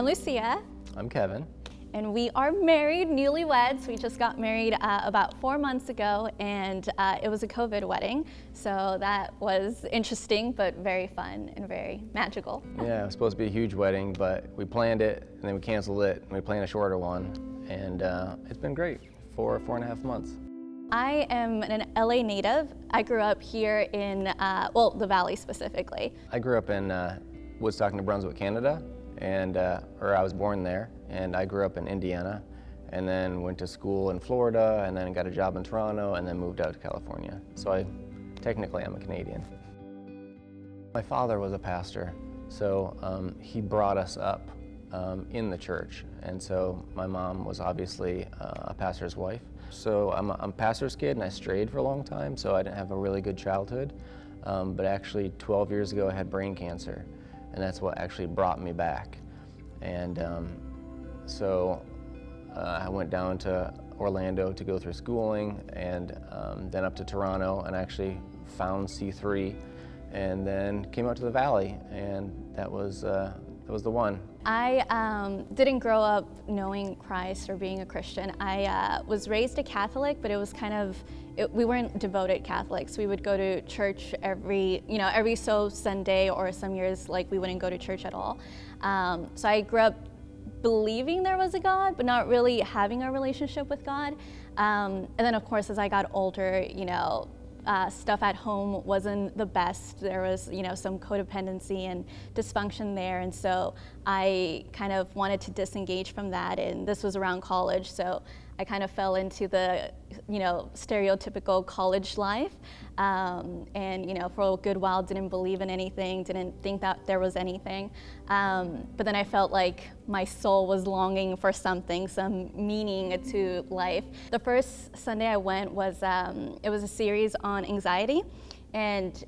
I'm Lucia. I'm Kevin. And we are married, newlyweds. We just got married about 4 months ago, and it was a COVID wedding. So that was interesting, but very fun and very magical. Yeah, it was supposed to be a huge wedding, but we planned it, and then we canceled it, and we planned a shorter one. And it's been great for 4.5 months. I am an LA native. I grew up here in, the Valley specifically. I grew up in Woodstock, New Brunswick, Canada, and I was born there. And I grew up in Indiana, and then went to school in Florida, and then got a job in Toronto, and then moved out to California. So technically I'm a Canadian. My father was a pastor, so he brought us up in the church. And so my mom was obviously a pastor's wife. So I'm a pastor's kid, and I strayed for a long time, so I didn't have a really good childhood. But actually 12 years ago I had brain cancer, and that's what actually brought me back. And so I went down to Orlando to go through schooling, and then up to Toronto, and actually found C3, and then came out to the Valley, and that was the one. I didn't grow up knowing Christ or being a Christian. I was raised a Catholic, but it was kind of, we weren't devoted Catholics. We would go to church every so Sunday, or some years like we wouldn't go to church at all. So I grew up believing there was a God, but not really having a relationship with God. And then of course, as I got older, stuff at home wasn't the best. There was, some codependency and dysfunction there. And so I kind of wanted to disengage from that. And this was around college. So I kind of fell into the, stereotypical college life. And, for a good while, didn't believe in anything, didn't think that there was anything. But then I felt like my soul was longing for something, some meaning to life. The first Sunday I went was, it was a series on anxiety. And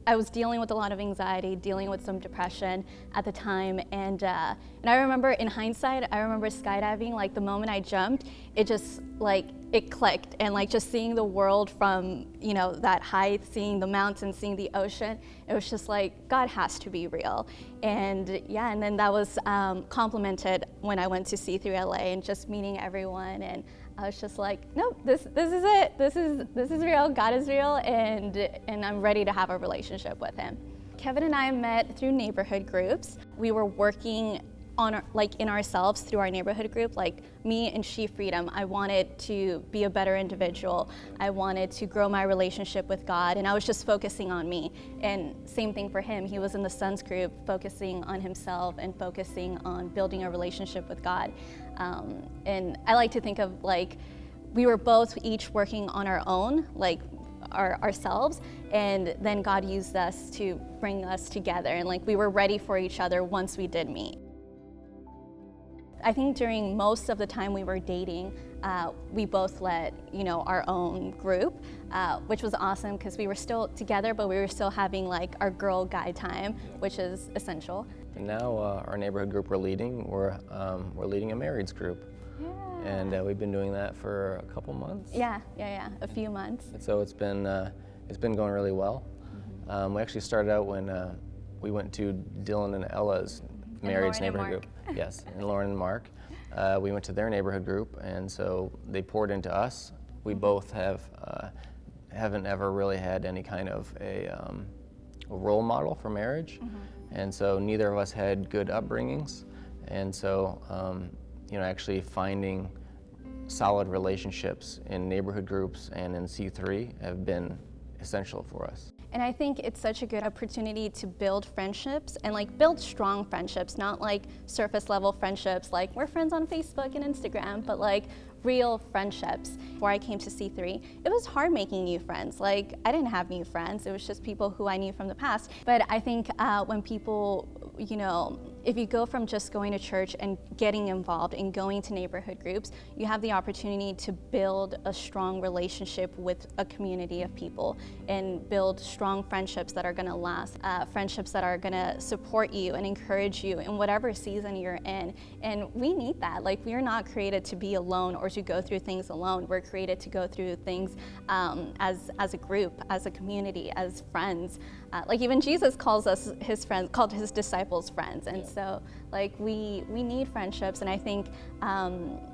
I was dealing with a lot of anxiety, dealing with some depression at the time, and I remember, in hindsight, skydiving. Like the moment I jumped, it just it clicked, and just seeing the world from that height, seeing the mountains, seeing the ocean, it was just like God has to be real, and then that was complemented when I went to C3LA and just meeting everyone, and I was just like, nope, this is it. This is real. God is real, and I'm ready to have a relationship with Him. Kevin and I met through neighborhood groups. We were working on in ourselves through our neighborhood group, like me and She Freedom. I wanted to be a better individual. I wanted to grow my relationship with God, and I was just focusing on me. And same thing for him. He was in the Sons group, focusing on himself and focusing on building a relationship with God. And I like to think of we were both each working on our own, ourselves, and then God used us to bring us together, and we were ready for each other once we did meet. I think during most of the time we were dating, we both led, our own group, which was awesome because we were still together, but we were still having our girl guy time, which is essential. And now our neighborhood group we're leading a marrieds group. Yeah. And we've been doing that for a couple months. Yeah, a few months. And so it's been going really well. Mm-hmm. We actually started out when we went to Dylan and Ella's marrieds neighborhood group. Yes, and Lauren and Mark. We went to their neighborhood group, and so they poured into us. We both haven't ever really had any kind of a role model for marriage, and so neither of us had good upbringings, and so actually finding solid relationships in neighborhood groups and in C3 have been essential for us. And I think it's such a good opportunity to build friendships and build strong friendships, not surface level friendships, we're friends on Facebook and Instagram, but real friendships. Before I came to C3, it was hard making new friends. I didn't have new friends, it was just people who I knew from the past. But I think when people, if you go from just going to church and getting involved and going to neighborhood groups, you have the opportunity to build a strong relationship with a community of people and build strong friendships that are gonna last, friendships that are gonna support you and encourage you in whatever season you're in. And we need that. We are not created to be alone or to go through things alone. We're created to go through things as a group, as a community, as friends. Even Jesus calls us his friends, called his disciples friends. And So like we need friendships, and I think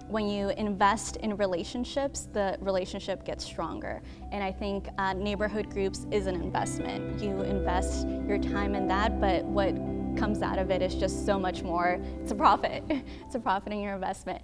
when you invest in relationships, the relationship gets stronger. And I think neighborhood groups is an investment. You invest your time in that, but what comes out of it is just so much more. It's a profit. It's a profit in your investment.